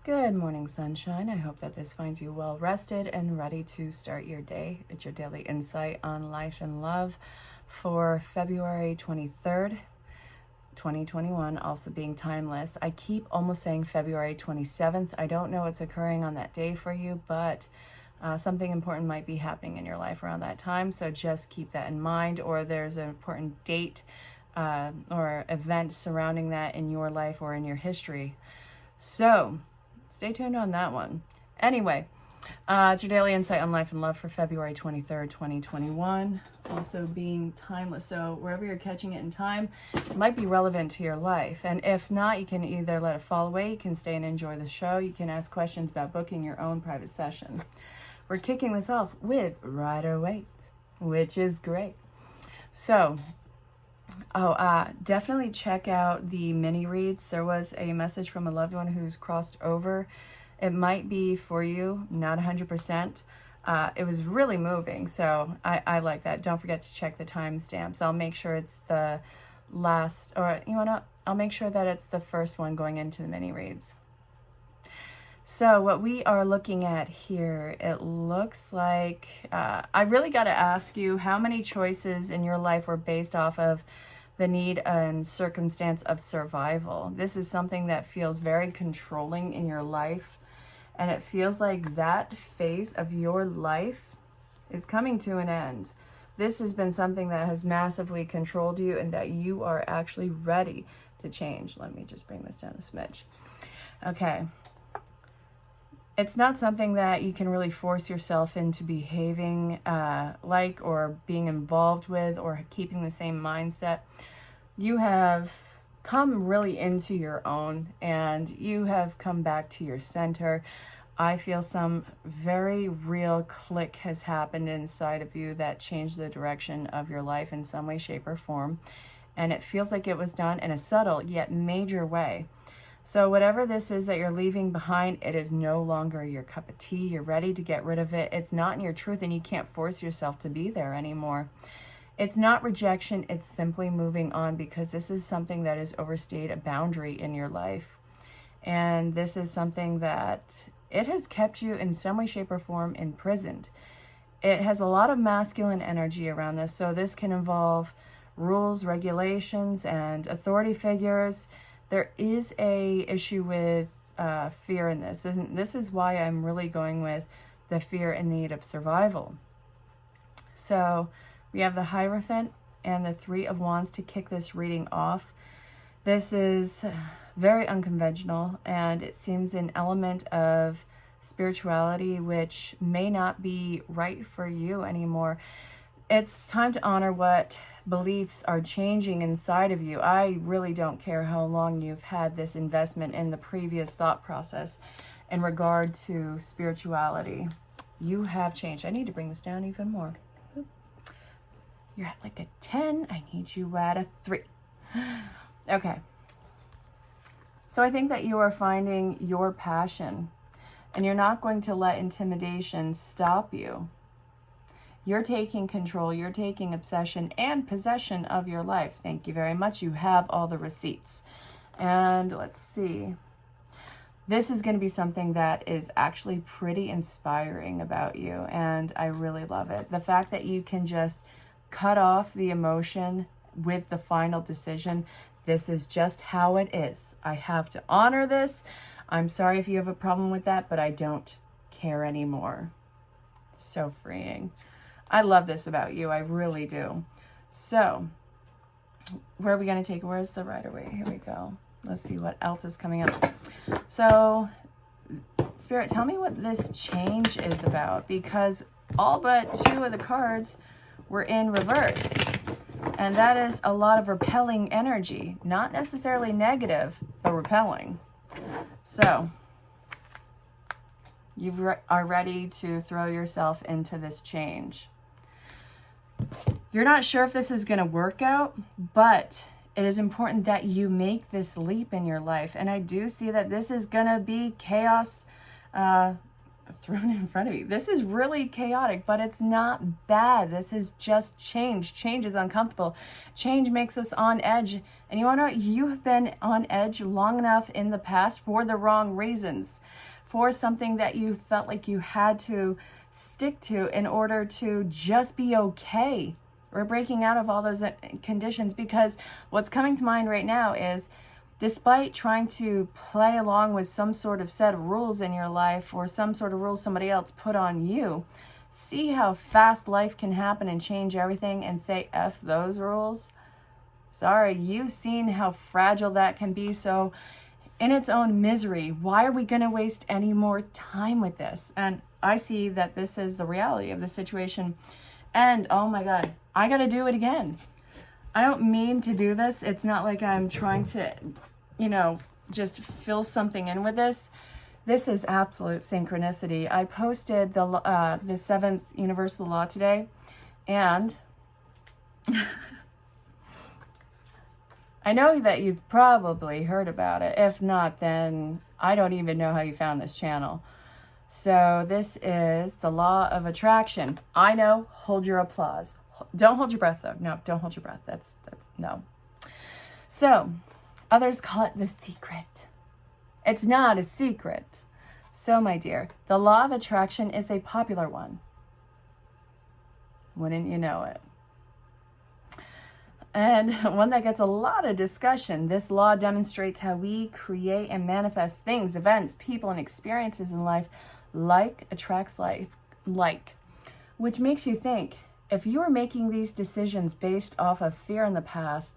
Good morning, sunshine. I hope that this finds you well rested and ready to start your day. It's your daily insight on life and love for February 23rd, 2021, also being timeless. I keep almost saying February 27th. I don't know what's occurring on that day for you, but something important might be happening in your life around that time. So just keep that in mind, or there's an important date or event surrounding that in your life or in your history. So stay tuned on that one. Anyway, it's your daily insight on life and love for February 23rd, 2021. Also being timeless. So wherever you're catching it in time, it might be relevant to your life. And if not, you can either let it fall away, you can stay and enjoy the show, you can ask questions about booking your own private session. We're kicking this off with Rider-Waite, which is great. So, definitely check out the mini reads. There was a message from a loved one who's crossed over. It might be for you, not 100%. It was really moving, so I like that. Don't forget to check the timestamps. I'll make sure it's the last, or you know what? I'll make sure that it's the first one going into the mini reads. So what we are looking at here, it looks like, I really got to ask you, how many choices in your life were based off of the need and circumstance of survival? This is something that feels very controlling in your life, and it feels like that phase of your life is coming to an end. This has been something that has massively controlled you and that you are actually ready to change. Let me just bring this down a smidge. Okay. It's not something that you can really force yourself into behaving like, or being involved with, or keeping the same mindset. You have come really into your own, and you have come back to your center. I feel some very real click has happened inside of you that changed the direction of your life in some way, shape, or form. And it feels like it was done in a subtle yet major way. So whatever this is that you're leaving behind, it is no longer your cup of tea. You're ready to get rid of it. It's not in your truth, and you can't force yourself to be there anymore. It's not rejection. It's simply moving on, because this is something that has overstayed a boundary in your life. And this is something that it has kept you in some way, shape, or form imprisoned. It has a lot of masculine energy around this. So this can involve rules, regulations, and authority figures. There is a issue with fear in this. This is why I'm really going with the fear and need of survival. So we have the Hierophant and the Three of Wands to kick this reading off. This is very unconventional, and it seems an element of spirituality which may not be right for you anymore. It's time to honor what beliefs are changing inside of you. I really don't care how long you've had this investment in the previous thought process in regard to spirituality. You have changed. I need to bring this down even more. You're at like a 10. I need you at a 3. Okay. So I think that you are finding your passion, and you're not going to let intimidation stop you. You're taking control, you're taking obsession and possession of your life. Thank you very much. You have all the receipts. And let's see. This is going to be something that is actually pretty inspiring about you, and I really love it. The fact that you can just cut off the emotion with the final decision. This is just how it is. I have to honor this. I'm sorry if you have a problem with that, but I don't care anymore. It's so freeing. I love this about you. I really do. So, where are we going to take? Where's the Rider-Waite? Here we go. Let's see what else is coming up. So, Spirit, tell me what this change is about, because all but 2 of the cards were in reverse. And that is a lot of repelling energy. Not necessarily negative, but repelling. So, you are ready to throw yourself into this change. You're not sure if this is going to work out, but it is important that you make this leap in your life. And I do see that this is going to be chaos thrown in front of you. This is really chaotic, but it's not bad. This is just change. Change is uncomfortable. Change makes us on edge. And you want to know, you have been on edge long enough in the past for the wrong reasons, for something that you felt like you had to stick to in order to just be okay. We're breaking out of all those conditions, because what's coming to mind right now is, despite trying to play along with some sort of set of rules in your life, or some sort of rules somebody else put on you, see how fast life can happen and change everything, and say, F those rules. Sorry, you've seen how fragile that can be. So in its own misery, why are we going to waste any more time with this? And I see that this is the reality of the situation. And oh my God, I got to do it again. I don't mean to do this. It's not like I'm trying to, just fill something in with this. This is absolute synchronicity. I posted the seventh universal law today, and I know that you've probably heard about it. If not, then I don't even know how you found this channel. So this is the law of attraction. I know, hold your applause. Don't hold your breath though. No, don't hold your breath. That's no. So others call it the secret. It's not a secret. So my dear, the law of attraction is a popular one. Wouldn't you know it? And one that gets a lot of discussion. This law demonstrates how we create and manifest things, events, people, and experiences in life. Like attracts like, which makes you think, if you are making these decisions based off of fear in the past,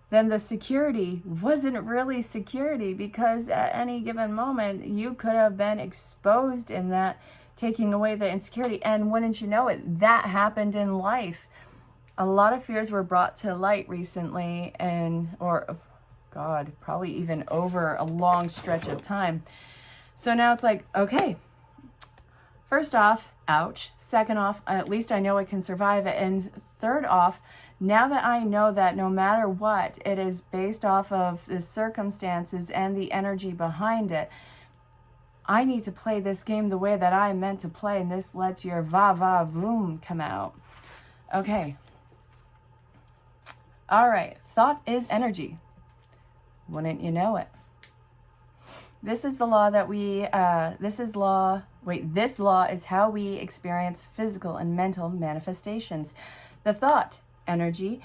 then the security wasn't really security, because at any given moment you could have been exposed in that, taking away the insecurity. And wouldn't you know it, that happened in life. A lot of fears were brought to light recently, probably even over a long stretch of time. So now it's like, okay, first off, ouch. Second off, at least I know I can survive it. And third off, now that I know that no matter what, it is based off of the circumstances and the energy behind it, I need to play this game the way that I meant to play. And this lets your va-va-voom come out. Okay. All right. Thought is energy. Wouldn't you know it? This is the law that this law is how we experience physical and mental manifestations. The thought, energy,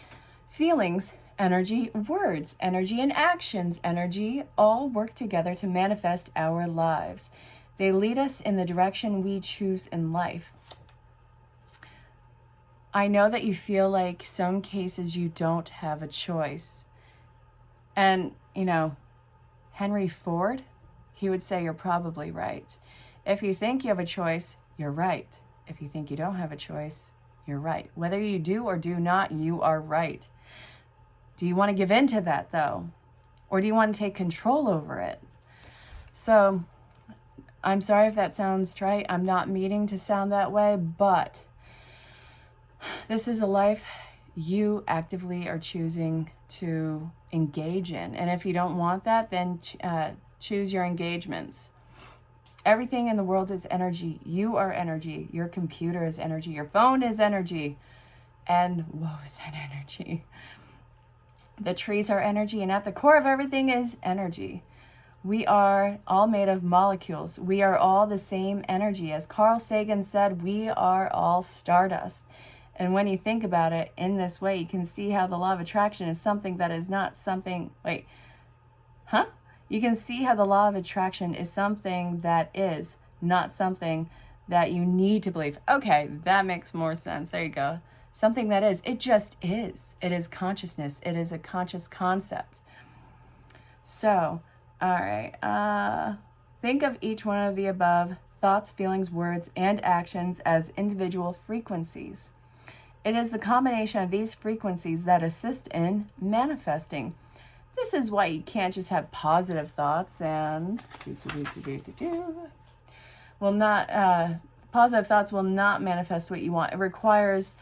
feelings, energy, words, energy, and actions, energy, all work together to manifest our lives. They lead us in the direction we choose in life. I know that you feel like some cases you don't have a choice. And, Henry Ford, he would say you're probably right. If you think you have a choice, you're right. If you think you don't have a choice, you're right. Whether you do or do not, you are right. Do you want to give in to that, though? Or do you want to take control over it? So, I'm sorry if that sounds trite. I'm not meaning to sound that way, but this is a life you actively are choosing to engage in. And if you don't want that, then choose your engagements. Everything in the world is energy. You are energy. Your computer is energy. Your phone is energy. And whoa, is that energy? The trees are energy. And at the core of everything is energy. We are all made of molecules. We are all the same energy. As Carl Sagan said, we are all stardust. And when you think about it in this way, you can see how the law of attraction is something that is not something... You can see how the law of attraction is something that is not something that you need to believe. Okay, that makes more sense. There you go. Something that is. It just is. It is consciousness. It is a conscious concept. So, all right. Think of each one of the above thoughts, feelings, words, and actions as individual frequencies. It is the combination of these frequencies that assist in manifesting. This is why you can't just have positive thoughts and positive thoughts will not manifest what you want. It requires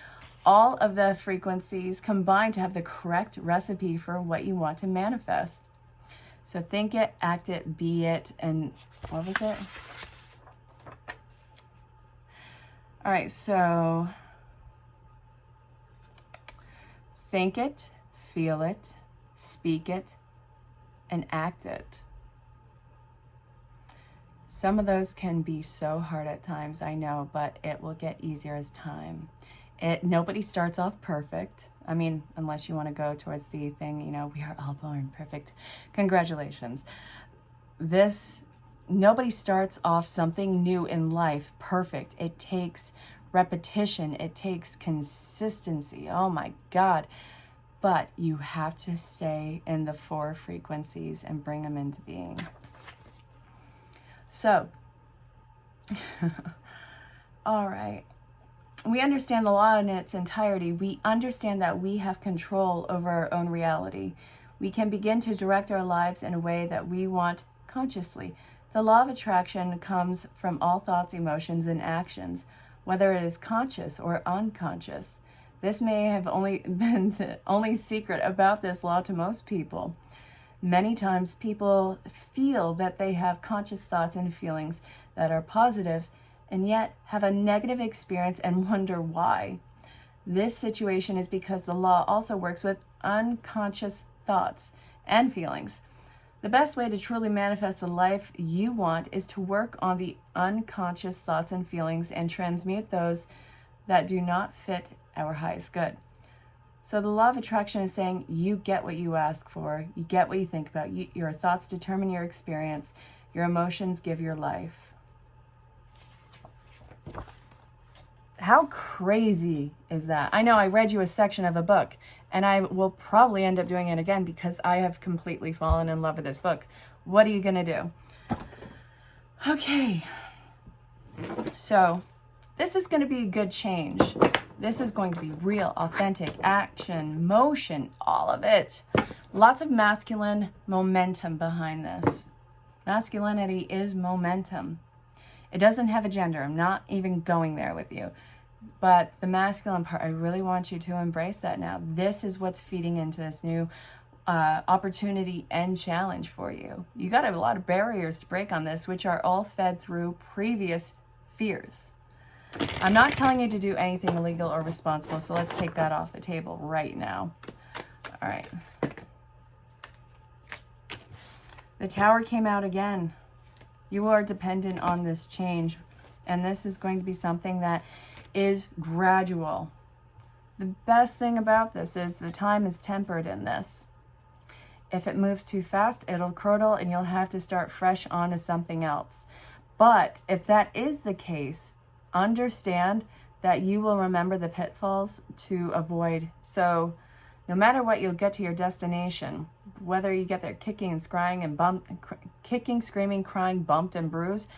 all of the frequencies combined to have the correct recipe for what you want to manifest. So think it, act it, be it, and what was it? All right, so think it, feel it, speak it, and act it. Some of those can be so hard at times, I know, but it will get easier as time. Nobody starts off perfect. I mean, unless you want to go towards the thing, you know, we are all born perfect. Congratulations. Nobody starts off something new in life perfect. It takes repetition. It takes consistency. Oh my God. But you have to stay in the 4 frequencies and bring them into being. So, all right. We understand the law in its entirety. We understand that we have control over our own reality. We can begin to direct our lives in a way that we want consciously. The law of attraction comes from all thoughts, emotions, and actions, whether it is conscious or unconscious. This may have only been the only secret about this law to most people. Many times people feel that they have conscious thoughts and feelings that are positive, and yet have a negative experience and wonder why. This situation is because the law also works with unconscious thoughts and feelings. The best way to truly manifest the life you want is to work on the unconscious thoughts and feelings and transmute those that do not fit our highest good. So the law of attraction is saying you get what you ask for, you get what you think about. Your thoughts determine your experience, your emotions give your life. How crazy is that? I know I read you a section of a book, and I will probably end up doing it again because I have completely fallen in love with this book. What are you going to do? Okay. So this is going to be a good change. This is going to be real, authentic, action, motion, all of it. Lots of masculine momentum behind this. Masculinity is momentum. It doesn't have a gender. I'm not even going there with you. But the masculine part, I really want you to embrace that now. This is what's feeding into this new opportunity and challenge for you. You got a lot of barriers to break on this, which are all fed through previous fears. I'm not telling you to do anything illegal or responsible, so let's take that off the table right now. All right. The Tower came out again. You are dependent on this change, and this is going to be something that is gradual. The best thing about this is the time is tempered in this. If it moves too fast, it'll curdle and you'll have to start fresh onto something else. But if that is the case, understand that you will remember the pitfalls to avoid. So no matter what, you'll get to your destination. Whether you get there kicking, screaming, crying, bumped and bruised,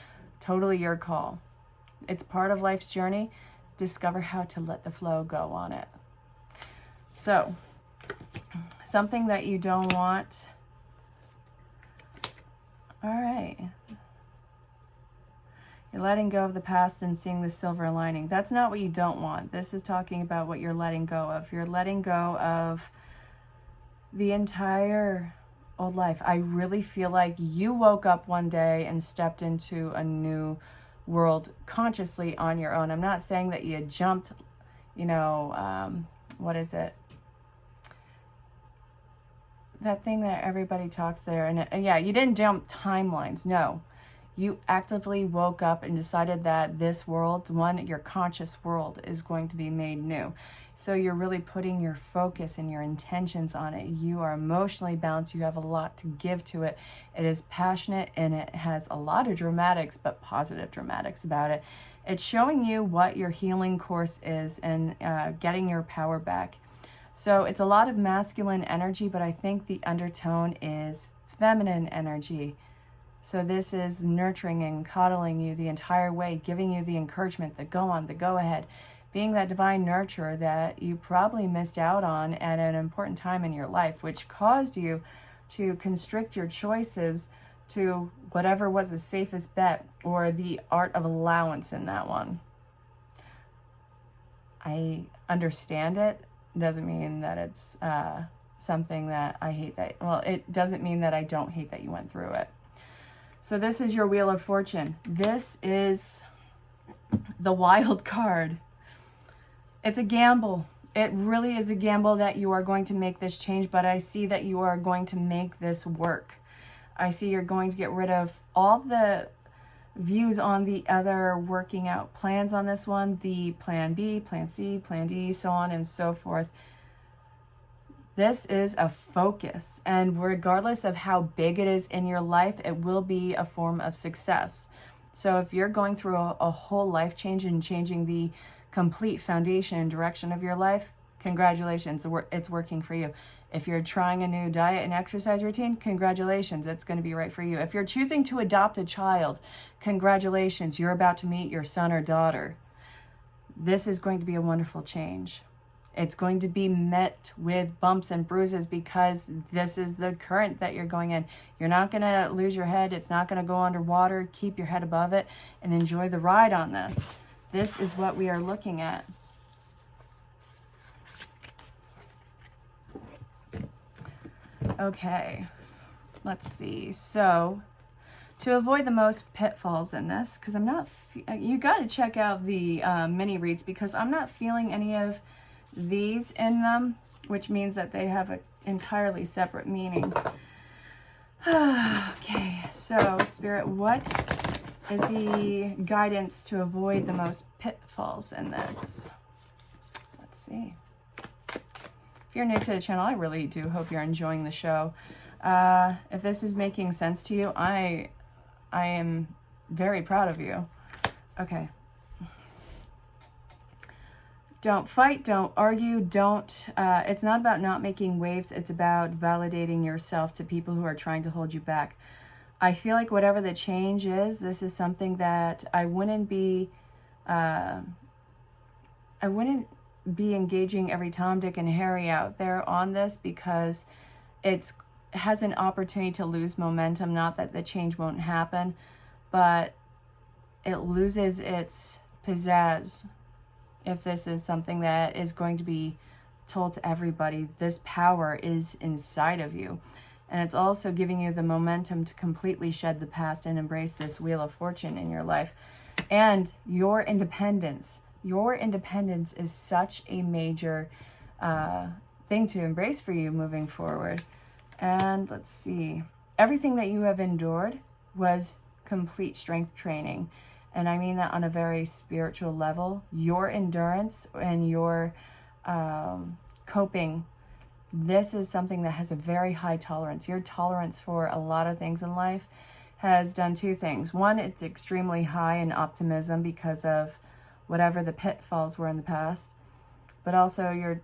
totally your call. It's part of life's journey. Discover how to let the flow go on it. So, something that you don't want. All right. You're letting go of the past and seeing the silver lining. That's not what you don't want. This is talking about what you're letting go of. You're letting go of the entire old life. I really feel like you woke up one day and stepped into a new world consciously on your own. I'm not saying that you jumped, what is it? That thing that everybody talks there. And yeah, you didn't jump timelines. No. You actively woke up and decided that this world, your conscious world, is going to be made new. So you're really putting your focus and your intentions on it. You are emotionally balanced. You have a lot to give to it. It is passionate and it has a lot of dramatics, but positive dramatics about it. It's showing you what your healing course is and getting your power back. So it's a lot of masculine energy, but I think the undertone is feminine energy. So this is nurturing and coddling you the entire way, giving you the encouragement, the go on, the go ahead, being that divine nurturer that you probably missed out on at an important time in your life, which caused you to constrict your choices to whatever was the safest bet or the art of allowance in that one. I understand it. Doesn't mean that it's something that I hate that. Well, it doesn't mean that I don't hate that you went through it. So this is your Wheel of Fortune. This is The wild card. It's a gamble. It really is a gamble that you are going to make this change, but I see that you are going to make this work. I see you're going to get rid of all the views on the other working out plans on this one, the plan B, plan C, plan D, so on and so forth. This is a focus, and regardless of how big it is in your life, it will be a form of success. So if you're going through a whole life change and changing the complete foundation and direction of your life, congratulations, it's working for you. If you're trying a new diet and exercise routine, congratulations, it's going to be right for you. If you're choosing to adopt a child, congratulations, you're about to meet your son or daughter. This is going to be a wonderful change. It's going to be met with bumps and bruises because this is the current that you're going in. You're not going to lose your head. It's not going to go underwater. Keep your head above it and enjoy the ride on this. This is what we are looking at. Okay, let's see. So, to avoid the most pitfalls in this, because I'm not, you got to check out the mini reads because I'm not feeling any of these in them, which means that they have an entirely separate meaning. Okay, so Spirit, what is the guidance to avoid the most pitfalls in this? Let's see. If you're new to the channel, I really do hope you're enjoying the show. If this is making sense to you, I am very proud of you. Okay. Don't fight, don't argue, it's not about not making waves, it's about validating yourself to people who are trying to hold you back. I feel like whatever the change is, this is something that I wouldn't be engaging every Tom, Dick, and Harry out there on this because it has an opportunity to lose momentum. Not that the change won't happen, but it loses its pizzazz if this is something that is going to be told to everybody. This power is inside of you. And it's also giving you the momentum to completely shed the past and embrace this wheel of fortune in your life. And your independence. Your independence is such a major thing to embrace for you moving forward. And let's see. Everything that you have endured was complete strength training. And I mean that on a very spiritual level. Your endurance and your coping, this is something that has a very high tolerance. Your tolerance for a lot of things in life has done two things. One, it's extremely high in optimism because of whatever the pitfalls were in the past. But also your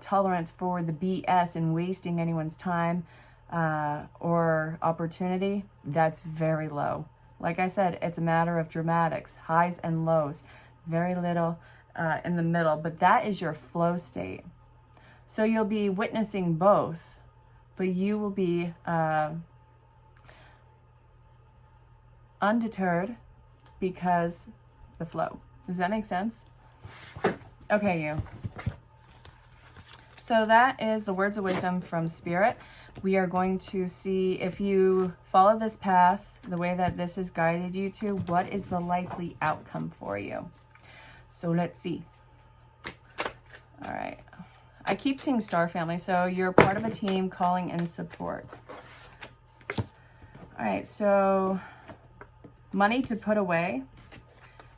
tolerance for the BS and wasting anyone's time or opportunity, that's very low. Like I said, it's a matter of dramatics, highs and lows, very little in the middle, but that is your flow state. So you'll be witnessing both, but you will be undeterred because the flow. Does that make sense? Okay, you. So that is the words of wisdom from Spirit. We are going to see if you follow this path, the way that this has guided you to, what is the likely outcome for you. So let's see. All right. I keep seeing Star Family, so you're part of a team calling in support. All right, so money to put away.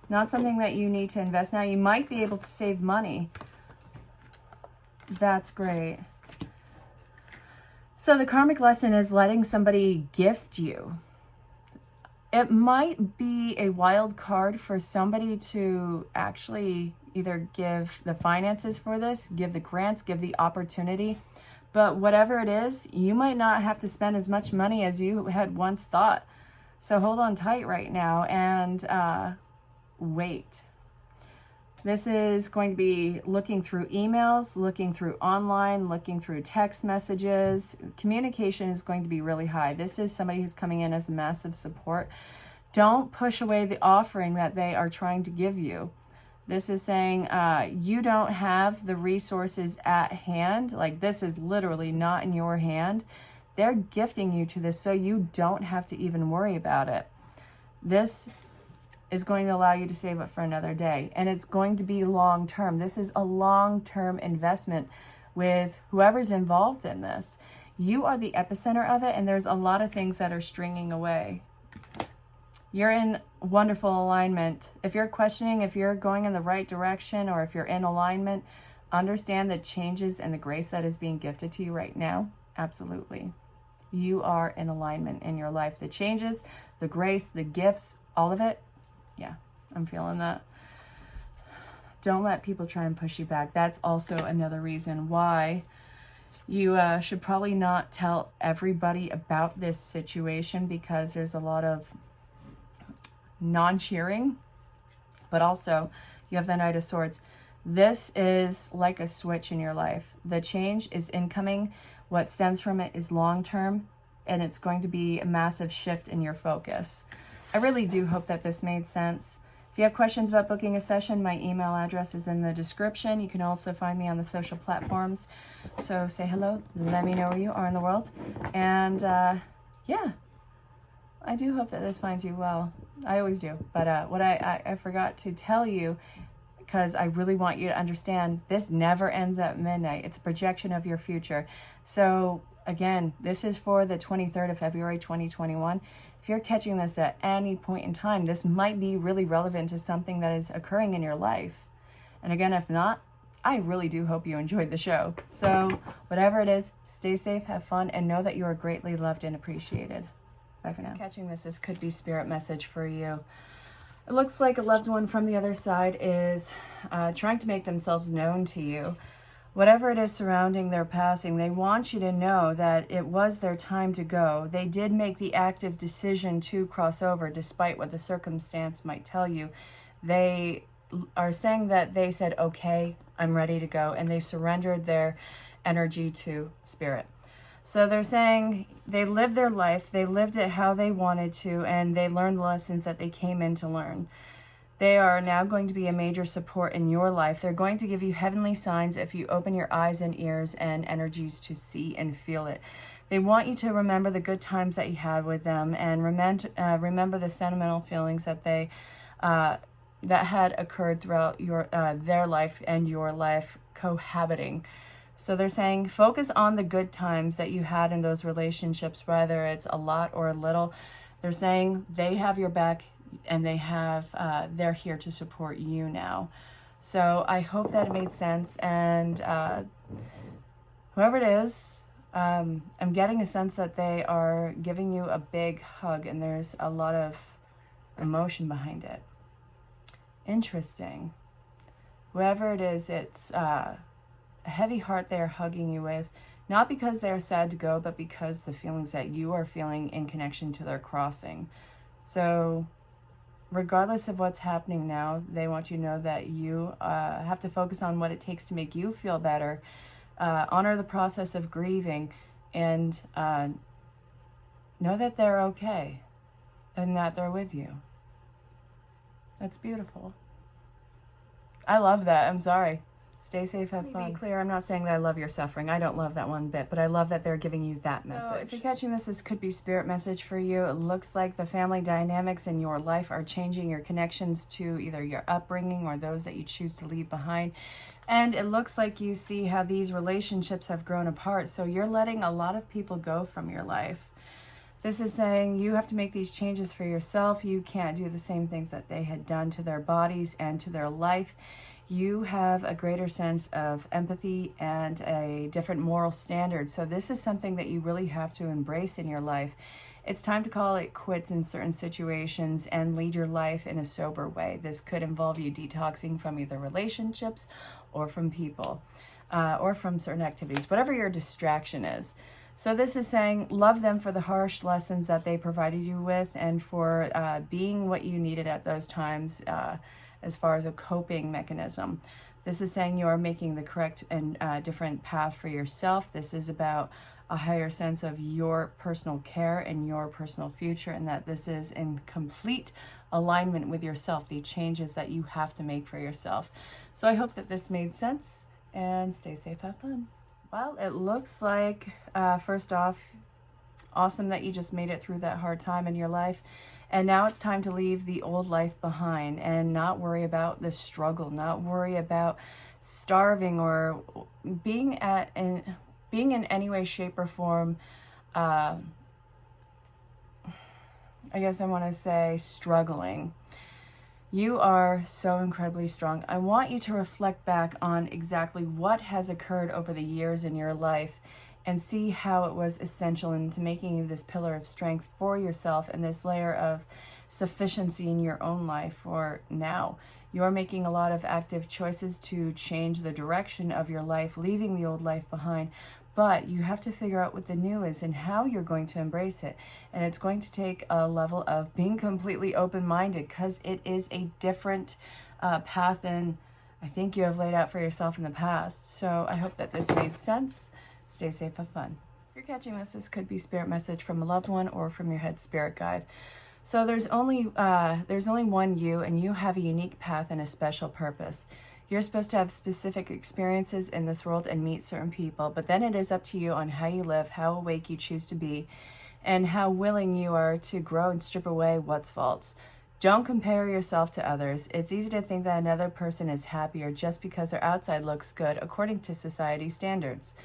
Not something that you need to invest now. You might be able to save money. That's great. So the karmic lesson is letting somebody gift you. It might be a wild card for somebody to actually either give the finances for this, give the grants, give the opportunity. But whatever it is, you might not have to spend as much money as you had once thought. So hold on tight right now and wait. This is going to be looking through emails, looking through online, looking through text messages. Communication is going to be really high. This is somebody who's coming in as a massive support. Don't push away the offering that they are trying to give you. This is saying you don't have the resources at hand. Like, this is literally not in your hand. They're gifting you to this so you don't have to even worry about it. This is going to allow you to save it for another day. And it's going to be long-term. This is a long-term investment with whoever's involved in this. You are the epicenter of it, and there's a lot of things that are stringing away. You're in wonderful alignment. If you're questioning if you're going in the right direction or if you're in alignment, understand the changes and the grace that is being gifted to you right now. Absolutely. You are in alignment in your life. The changes, the grace, the gifts, all of it. Yeah, I'm feeling that. Don't let people try and push you back. That's also another reason why you should probably not tell everybody about this situation, because there's a lot of non-cheering, but also you have the Knight of Swords. This is like a switch in your life. The change is incoming. What stems from it is long-term, and it's going to be a massive shift in your focus. I really do hope that this made sense. If you have questions about booking a session, my email address is in the description. You can also find me on the social platforms. So say hello, let me know where you are in the world. And yeah, I do hope that this finds you well. I always do. But what I forgot to tell you, because I really want you to understand, this never ends at midnight. It's a projection of your future. So again, this is for the 23rd of February, 2021. If you're catching this at any point in time, this might be really relevant to something that is occurring in your life. And again, if not, I really do hope you enjoyed the show. So whatever it is, stay safe, have fun, and know that you are greatly loved and appreciated. Bye for now. Catching this could be spirit message for you. It looks like a loved one from the other side is trying to make themselves known to you. Whatever it is surrounding their passing, they want you to know that it was their time to go. They did make the active decision to cross over, despite what the circumstance might tell you. They are saying that they said, okay, I'm ready to go, and they surrendered their energy to spirit. So they're saying they lived their life, they lived it how they wanted to, and they learned the lessons that they came in to learn. They are now going to be a major support in your life. They're going to give you heavenly signs if you open your eyes and ears and energies to see and feel it. They want you to remember the good times that you had with them, and remember the sentimental feelings that they that had occurred throughout your their life and your life cohabiting. So they're saying focus on the good times that you had in those relationships, whether it's a lot or a little. They're saying they have your back, and they're here to support you now. So I hope that it made sense. And whoever it is, I'm getting a sense that they are giving you a big hug, and there's a lot of emotion behind it. Interesting. Whoever it is, it's a heavy heart they are hugging you with, not because they're sad to go, but because the feelings that you are feeling in connection to their crossing. So regardless of what's happening now, they want you to know that you have to focus on what it takes to make you feel better, honor the process of grieving, and know that they're okay and that they're with you. That's beautiful. I love that. I'm sorry. Stay safe, have fun. Be clear, I'm not saying that I love your suffering. I don't love that one bit, but I love that they're giving you that message. So if you're catching this could be spirit message for you. It looks like the family dynamics in your life are changing, your connections to either your upbringing or those that you choose to leave behind. And it looks like you see how these relationships have grown apart. So you're letting a lot of people go from your life. This is saying you have to make these changes for yourself. You can't do the same things that they had done to their bodies and to their life. You have a greater sense of empathy and a different moral standard. So this is something that you really have to embrace in your life. It's time to call it quits in certain situations and lead your life in a sober way. This could involve you detoxing from either relationships or from people or from certain activities, whatever your distraction is. So this is saying love them for the harsh lessons that they provided you with, and for being what you needed at those times as far as a coping mechanism. This is saying you are making the correct and different path for yourself. This is about a higher sense of your personal care and your personal future, and that this is in complete alignment with yourself, the changes that you have to make for yourself. So I hope that this made sense, and stay safe, have fun. Well, it looks like, first off, awesome that you just made it through that hard time in your life. And now it's time to leave the old life behind and not worry about the struggle, not worry about starving or being in any way, shape, or form, I guess I want to say struggling. You are so incredibly strong. I want you to reflect back on exactly what has occurred over the years in your life and see how it was essential into making you this pillar of strength for yourself and this layer of sufficiency in your own life for now. You're making a lot of active choices to change the direction of your life, leaving the old life behind. But you have to figure out what the new is and how you're going to embrace it. And it's going to take a level of being completely open-minded, because it is a different path than I think you have laid out for yourself in the past. So I hope that this made sense. Stay safe, have fun. If you're catching this could be spirit message from a loved one or from your head spirit guide. So there's only one you, and you have a unique path and a special purpose. You're supposed to have specific experiences in this world and meet certain people, but then it is up to you on how you live, how awake you choose to be, and how willing you are to grow and strip away what's false. Don't compare yourself to others. It's easy to think that another person is happier just because their outside looks good according to society standards.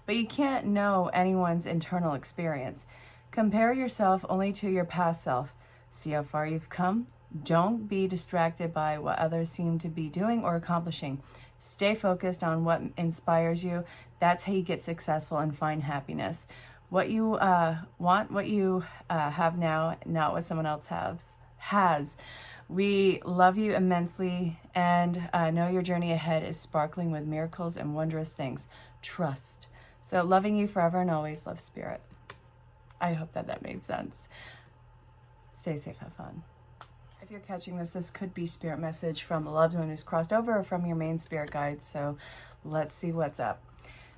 But you can't know anyone's internal experience. Compare yourself only to your past self. See how far you've come. Don't be distracted by what others seem to be doing or accomplishing. Stay focused on what inspires you. That's how you get successful and find happiness. What you want, what you have now, not what someone else has. We love you immensely and know your journey ahead is sparkling with miracles and wondrous things. Trust. So loving you forever and always, love, Spirit. I hope that made sense. Stay safe, have fun. If you're catching this could be spirit message from a loved one who's crossed over or from your main spirit guide. So let's see what's up.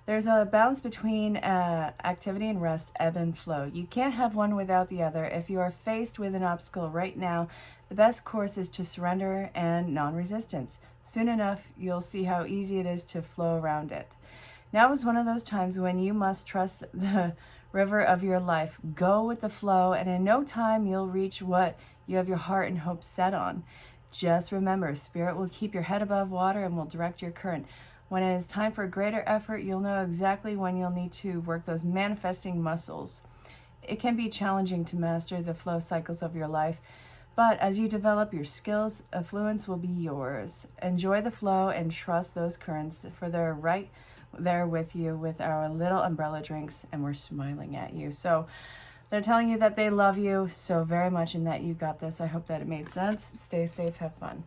There's a balance between activity and rest, ebb and flow. You can't have one without the other. If you are faced with an obstacle right now, the best course is to surrender and non-resistance. Soon enough, you'll see how easy it is to flow around it. Now is one of those times when you must trust the river of your life. Go with the flow, and in no time you'll reach what you have your heart and hope set on. Just remember, Spirit will keep your head above water and will direct your current. When it is time for greater effort, you'll know exactly when you'll need to work those manifesting muscles. It can be challenging to master the flow cycles of your life, but as you develop your skills, affluence will be yours. Enjoy the flow and trust those currents, for they're right there with you with our little umbrella drinks, and we're smiling at you. So they're telling you that they love you so very much and that you got this. I hope that it made sense. Stay safe, have fun.